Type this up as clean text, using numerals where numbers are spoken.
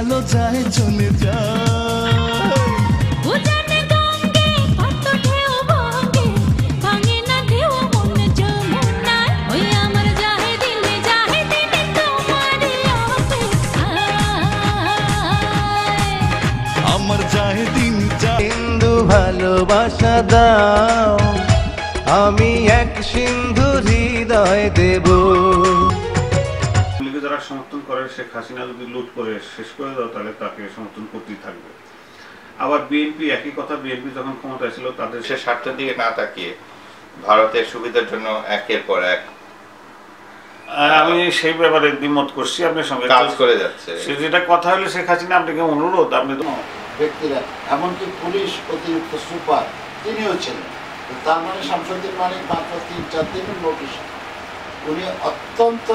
ভালো যায় চলে যায়। উজানে গঙ্গে কত ঢেউ ভাঙে, ভাঙে না ঢেউ মন যমুনায়। ওই আমার যাহে দিনে তোমারই অপেক্ষায়। আমার যায় দিন যায়। সিন্ধু ভালোবাসা দাও, আমি এক সিন্ধু হৃদয় দেব। যারা সমর্থন করে শেখ হাসিনা যদি লুট করে শেষ করে দাও তাহলে তাকে সমর্থন করতেই থাকবে। আবার বিএনপি একই কথা, বিএনপি যখন ক্ষমতায় ছিল তাদের সে স্বার্থের দিকে না তাকিয়ে ভারতের সুবিধার জন্য একের পর এক আমি সেই ব্যাপারে দ্বিমত করছি আপনার সঙ্গে, কাজ করে যাচ্ছে। সে যেটা কথা হলো শেখ হাসিনা আপনাকে অনুরোধ, আপনি তো ব্যক্তিরা এমনকি পুলিশ অতিরিক্ত সুপার তিনিও ছিলেন। তার মানে শামসুদ্দিন মালিক মাত্র ৩-৪ দিনের নোটিশ, উনি অত্যন্ত